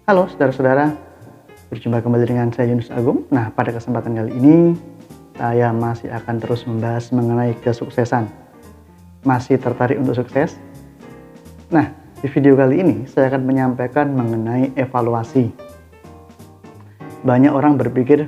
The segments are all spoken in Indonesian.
Halo saudara-saudara, berjumpa kembali dengan saya Yunus Agung. Nah, pada kesempatan kali ini saya masih akan terus membahas mengenai kesuksesan. Masih tertarik untuk sukses? Nah, di video kali ini saya akan menyampaikan mengenai evaluasi. Banyak orang berpikir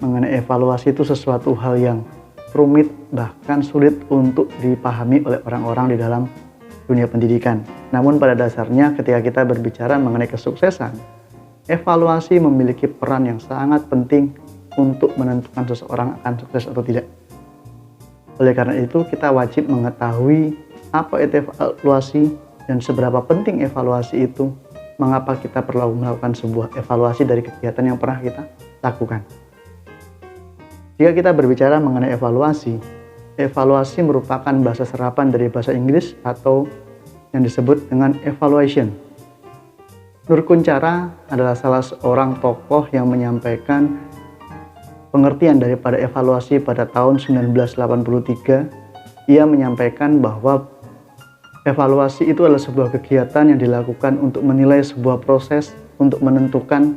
mengenai evaluasi itu sesuatu hal yang rumit, bahkan sulit untuk dipahami oleh orang-orang di dalam dunia pendidikan. Namun pada dasarnya ketika kita berbicara mengenai kesuksesan, evaluasi memiliki peran yang sangat penting untuk menentukan seseorang akan sukses atau tidak. Oleh karena itu, kita wajib mengetahui apa itu evaluasi dan seberapa penting evaluasi itu, mengapa kita perlu melakukan sebuah evaluasi dari kegiatan yang pernah kita lakukan. Jika kita berbicara mengenai evaluasi, evaluasi merupakan bahasa serapan dari bahasa Inggris atau yang disebut dengan evaluation. Nur Kunchara adalah salah seorang tokoh yang menyampaikan pengertian daripada evaluasi pada tahun 1983. Ia menyampaikan bahwa evaluasi itu adalah sebuah kegiatan yang dilakukan untuk menilai sebuah proses untuk menentukan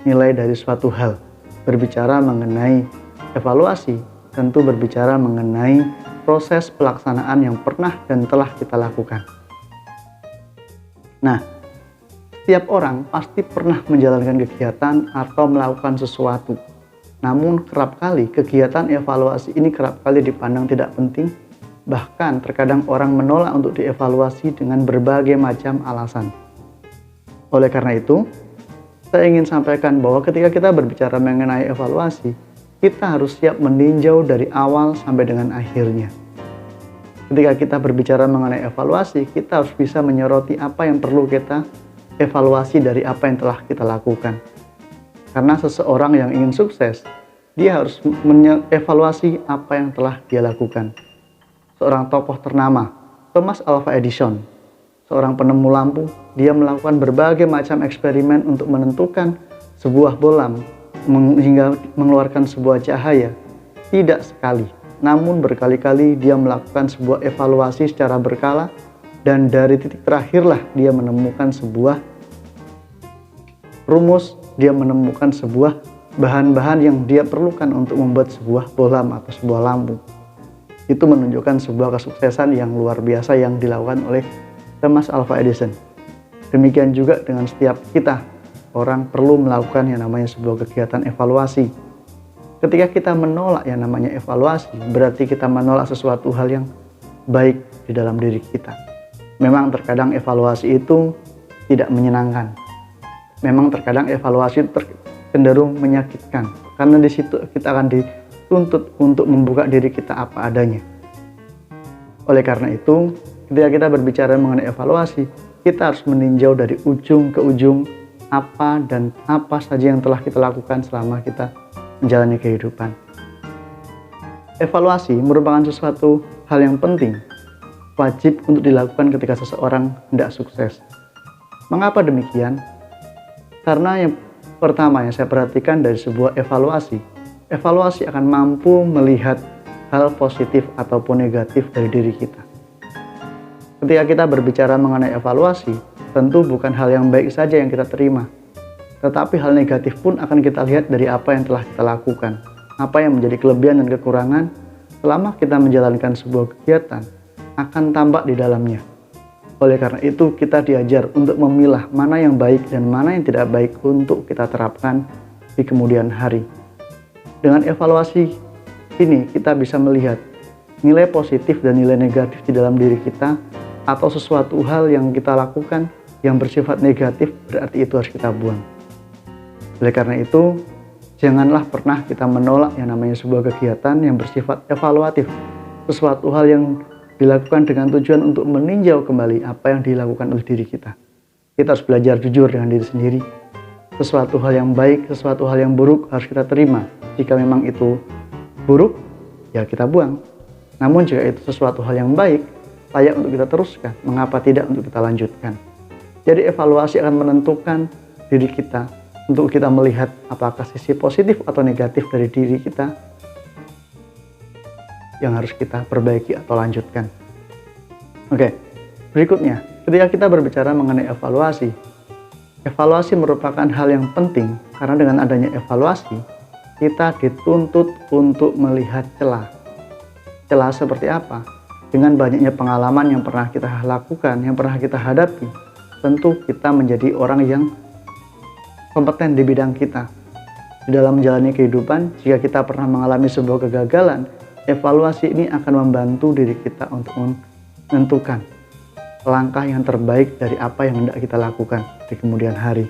nilai dari suatu hal. Berbicara mengenai evaluasi, tentu berbicara mengenai proses pelaksanaan yang pernah dan telah kita lakukan. Nah, setiap orang pasti pernah menjalankan kegiatan atau melakukan sesuatu. Namun kerap kali kegiatan evaluasi ini kerap kali dipandang tidak penting. Bahkan terkadang orang menolak untuk dievaluasi dengan berbagai macam alasan. Oleh karena itu, saya ingin sampaikan bahwa ketika kita berbicara mengenai evaluasi, kita harus siap meninjau dari awal sampai dengan akhirnya. Ketika kita berbicara mengenai evaluasi, kita harus bisa menyoroti apa yang perlu kita evaluasi dari apa yang telah kita lakukan. Karena seseorang yang ingin sukses, dia harus mengevaluasi apa yang telah dia lakukan. Seorang tokoh ternama, Thomas Alva Edison, seorang penemu lampu, dia melakukan berbagai macam eksperimen untuk menentukan sebuah bola hingga mengeluarkan sebuah cahaya. Tidak sekali, namun berkali-kali dia melakukan sebuah evaluasi secara berkala, dan dari titik terakhirlah dia menemukan sebuah rumus, dia menemukan sebuah bahan-bahan yang dia perlukan untuk membuat sebuah bola atau sebuah lampu. Itu menunjukkan sebuah kesuksesan yang luar biasa yang dilakukan oleh Thomas Alva Edison. Demikian juga dengan setiap kita, orang perlu melakukan yang namanya sebuah kegiatan evaluasi. Ketika kita menolak yang namanya evaluasi, berarti kita menolak sesuatu hal yang baik di dalam diri kita. Memang terkadang evaluasi itu tidak menyenangkan. Memang terkadang evaluasi cenderung menyakitkan. Karena di situ kita akan dituntut untuk membuka diri kita apa adanya. Oleh karena itu, ketika kita berbicara mengenai evaluasi, kita harus meninjau dari ujung ke ujung apa dan apa saja yang telah kita lakukan selama kita menjalani kehidupan. Evaluasi merupakan sesuatu hal yang penting, wajib untuk dilakukan ketika seseorang hendak sukses. Mengapa demikian? Karena yang pertama yang saya perhatikan dari sebuah evaluasi akan mampu melihat hal positif ataupun negatif dari diri kita. Ketika kita berbicara mengenai evaluasi, tentu bukan hal yang baik saja yang kita terima, tetapi hal negatif pun akan kita lihat dari apa yang telah kita lakukan, apa yang menjadi kelebihan dan kekurangan selama kita menjalankan sebuah kegiatan akan tampak di dalamnya. Oleh karena itu, kita diajar untuk memilah mana yang baik dan mana yang tidak baik untuk kita terapkan di kemudian hari. Dengan evaluasi ini, kita bisa melihat nilai positif dan nilai negatif di dalam diri kita, atau sesuatu hal yang kita lakukan yang bersifat negatif, berarti itu harus kita buang. Oleh karena itu, janganlah pernah kita menolak yang namanya sebuah kegiatan yang bersifat evaluatif. Sesuatu hal yang dilakukan dengan tujuan untuk meninjau kembali apa yang dilakukan oleh diri kita. Kita harus belajar jujur dengan diri sendiri. Sesuatu hal yang baik, sesuatu hal yang buruk harus kita terima. Jika memang itu buruk, ya kita buang. Namun jika itu sesuatu hal yang baik, layak untuk kita teruskan, mengapa tidak untuk kita lanjutkan. Jadi evaluasi akan menentukan diri kita untuk kita melihat apakah sisi positif atau negatif dari diri kita yang harus kita perbaiki atau lanjutkan. Oke, berikutnya, ketika kita berbicara mengenai evaluasi, Evaluasi merupakan hal yang penting karena dengan adanya evaluasi, kita dituntut untuk melihat celah. Celah seperti apa? Dengan banyaknya pengalaman yang pernah kita lakukan, yang pernah kita hadapi, tentu kita menjadi orang yang kompeten di bidang kita. Di dalam menjalani kehidupan, jika kita pernah mengalami sebuah kegagalan, evaluasi ini akan membantu diri kita untuk menentukan langkah yang terbaik dari apa yang hendak kita lakukan di kemudian hari.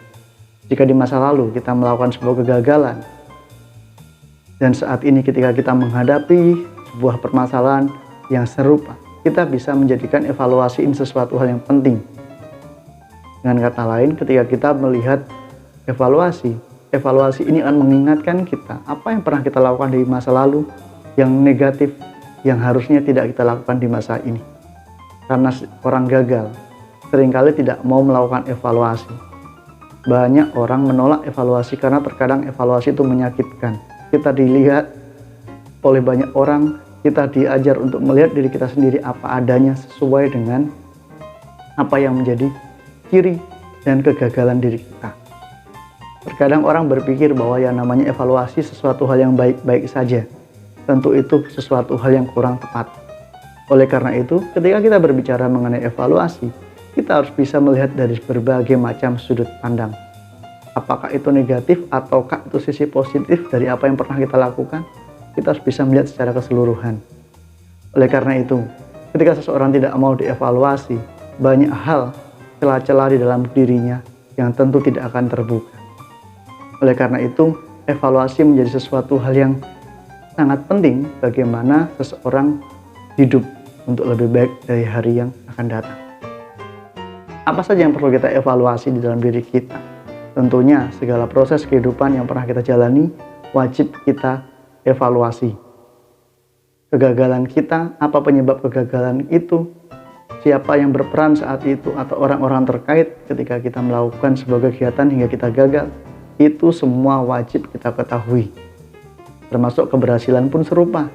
Jika di masa lalu kita melakukan sebuah kegagalan, dan saat ini ketika kita menghadapi sebuah permasalahan yang serupa, kita bisa menjadikan evaluasi ini sesuatu hal yang penting. Dengan kata lain, ketika kita melihat evaluasi ini akan mengingatkan kita apa yang pernah kita lakukan di masa lalu yang negatif, yang harusnya tidak kita lakukan di masa ini. Karena orang gagal seringkali tidak mau melakukan evaluasi. Banyak orang menolak evaluasi karena terkadang evaluasi itu menyakitkan. Kita dilihat oleh banyak orang, kita diajar untuk melihat diri kita sendiri apa adanya sesuai dengan apa yang menjadi ciri dan kegagalan diri kita. Terkadang orang berpikir bahwa yang namanya evaluasi sesuatu hal yang baik-baik saja. Tentu itu sesuatu hal yang kurang tepat. Oleh karena itu, ketika kita berbicara mengenai evaluasi, kita harus bisa melihat dari berbagai macam sudut pandang. Apakah itu negatif ataukah itu sisi positif dari apa yang pernah kita lakukan? Kita harus bisa melihat secara keseluruhan. Oleh karena itu, ketika seseorang tidak mau dievaluasi, banyak hal celah-celah di dalam dirinya yang tentu tidak akan terbuka. Oleh karena itu, evaluasi menjadi sesuatu hal yang sangat penting bagaimana seseorang hidup untuk lebih baik dari hari yang akan datang. Apa saja yang perlu kita evaluasi di dalam diri kita? Tentunya segala proses kehidupan yang pernah kita jalani wajib kita evaluasi. Kegagalan kita, apa penyebab kegagalan itu, siapa yang berperan saat itu atau orang-orang terkait ketika kita melakukan sebuah kegiatan hingga kita gagal, itu semua wajib kita ketahui. Termasuk keberhasilan pun serupa.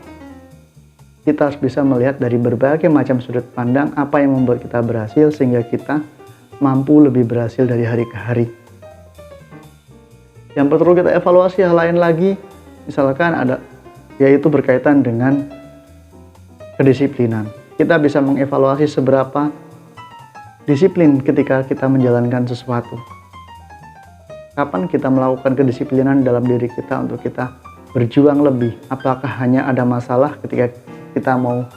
Kita harus bisa melihat dari berbagai macam sudut pandang apa yang membuat kita berhasil sehingga kita mampu lebih berhasil dari hari ke hari. Yang perlu kita evaluasi hal lain lagi, misalkan ada, yaitu berkaitan dengan kedisiplinan. Kita bisa mengevaluasi seberapa disiplin ketika kita menjalankan sesuatu. Kapan kita melakukan kedisiplinan dalam diri kita untuk kita berjuang lebih? Apakah hanya ada masalah ketika kita mau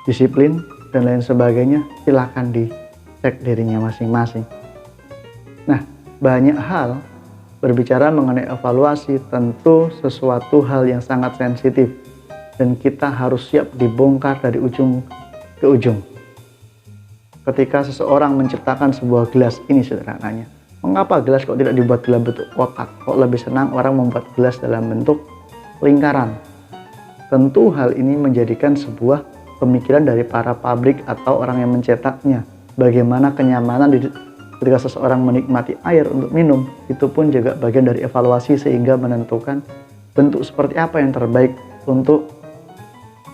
disiplin dan lain sebagainya? Silahkan dicek dirinya masing-masing. Nah, banyak hal berbicara mengenai evaluasi tentu sesuatu hal yang sangat sensitif dan kita harus siap dibongkar dari ujung ke ujung. Ketika seseorang menciptakan sebuah gelas ini sederhananya, mengapa gelas kok tidak dibuat dalam bentuk kotak? Kok lebih senang orang membuat gelas dalam bentuk lingkaran? Tentu hal ini menjadikan sebuah pemikiran dari para pabrik atau orang yang mencetaknya. Bagaimana kenyamanan ketika seseorang menikmati air untuk minum, itu pun juga bagian dari evaluasi sehingga menentukan bentuk seperti apa yang terbaik untuk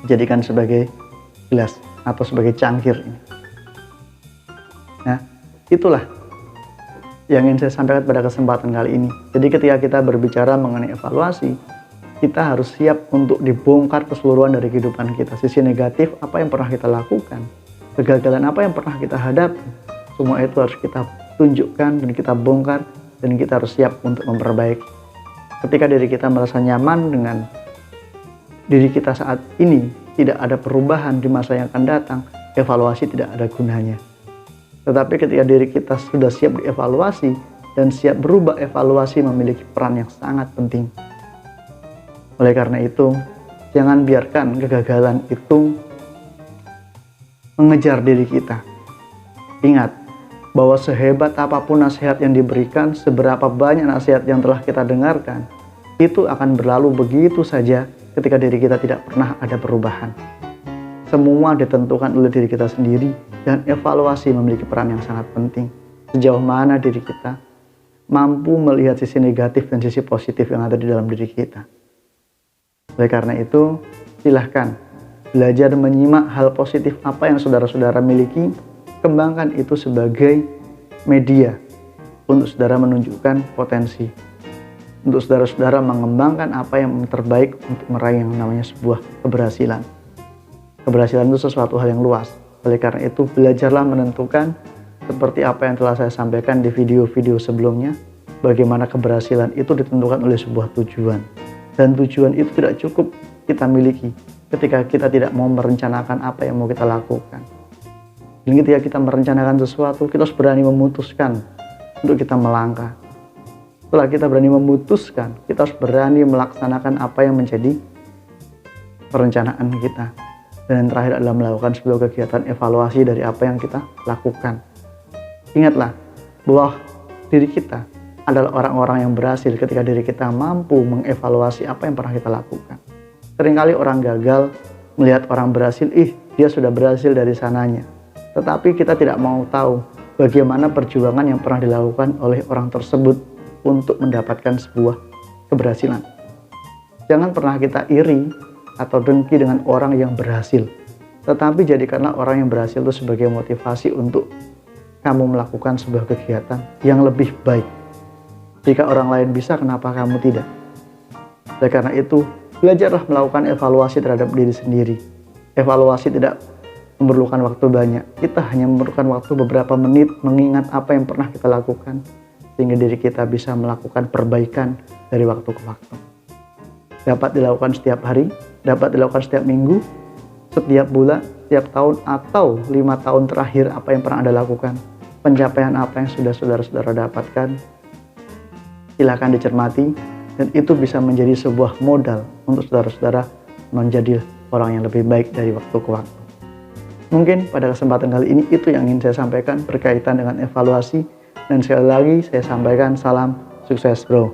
dijadikan sebagai gelas atau sebagai cangkir ini. Nah, itulah yang ingin saya sampaikan pada kesempatan kali ini. Jadi ketika kita berbicara mengenai evaluasi, kita harus siap untuk dibongkar keseluruhan dari kehidupan kita. Sisi negatif apa yang pernah kita lakukan, kegagalan apa yang pernah kita hadapi, semua itu harus kita tunjukkan dan kita bongkar, dan kita harus siap untuk memperbaiki. Ketika diri kita merasa nyaman dengan diri kita saat ini, tidak ada perubahan di masa yang akan datang, evaluasi tidak ada gunanya. Tetapi ketika diri kita sudah siap dievaluasi dan siap berubah, evaluasi memiliki peran yang sangat penting. Oleh karena itu, jangan biarkan kegagalan itu mengejar diri kita. Ingat bahwa sehebat apapun nasihat yang diberikan, seberapa banyak nasihat yang telah kita dengarkan, itu akan berlalu begitu saja ketika diri kita tidak pernah ada perubahan. Semua ditentukan oleh diri kita sendiri, dan evaluasi memiliki peran yang sangat penting. Sejauh mana diri kita mampu melihat sisi negatif dan sisi positif yang ada di dalam diri kita. Oleh karena itu, silahkan belajar menyimak hal positif apa yang saudara-saudara miliki, kembangkan itu sebagai media untuk saudara menunjukkan potensi, untuk saudara-saudara mengembangkan apa yang terbaik untuk meraih yang namanya sebuah keberhasilan. Keberhasilan itu sesuatu hal yang luas. Oleh karena itu, belajarlah menentukan seperti apa yang telah saya sampaikan di video-video sebelumnya, bagaimana keberhasilan itu ditentukan oleh sebuah tujuan. Dan tujuan itu tidak cukup kita miliki ketika kita tidak mau merencanakan apa yang mau kita lakukan. Dan ketika kita merencanakan sesuatu, kita harus berani memutuskan untuk kita melangkah. Setelah kita berani memutuskan, kita harus berani melaksanakan apa yang menjadi perencanaan kita. Dan yang terakhir adalah melakukan sebuah kegiatan evaluasi dari apa yang kita lakukan. Ingatlah bahwa diri kita adalah orang-orang yang berhasil ketika diri kita mampu mengevaluasi apa yang pernah kita lakukan. Seringkali orang gagal melihat orang berhasil, dia sudah berhasil dari sananya. Tetapi kita tidak mau tahu bagaimana perjuangan yang pernah dilakukan oleh orang tersebut untuk mendapatkan sebuah keberhasilan. Jangan pernah kita iri atau dengki dengan orang yang berhasil. Tetapi jadikanlah orang yang berhasil itu sebagai motivasi untuk kamu melakukan sebuah kegiatan yang lebih baik. Jika orang lain bisa, kenapa kamu tidak? Oleh karena itu, belajarlah melakukan evaluasi terhadap diri sendiri. Evaluasi tidak memerlukan waktu banyak. Kita hanya memerlukan waktu beberapa menit mengingat apa yang pernah kita lakukan, sehingga diri kita bisa melakukan perbaikan dari waktu ke waktu. Dapat dilakukan setiap hari, dapat dilakukan setiap minggu, setiap bulan, setiap tahun, atau 5 tahun terakhir apa yang pernah Anda lakukan. Pencapaian apa yang sudah saudara-saudara dapatkan, silakan dicermati, dan itu bisa menjadi sebuah modal untuk saudara-saudara menjadi orang yang lebih baik dari waktu ke waktu. Mungkin pada kesempatan kali ini itu yang ingin saya sampaikan berkaitan dengan evaluasi, dan sekali lagi saya sampaikan salam sukses bro.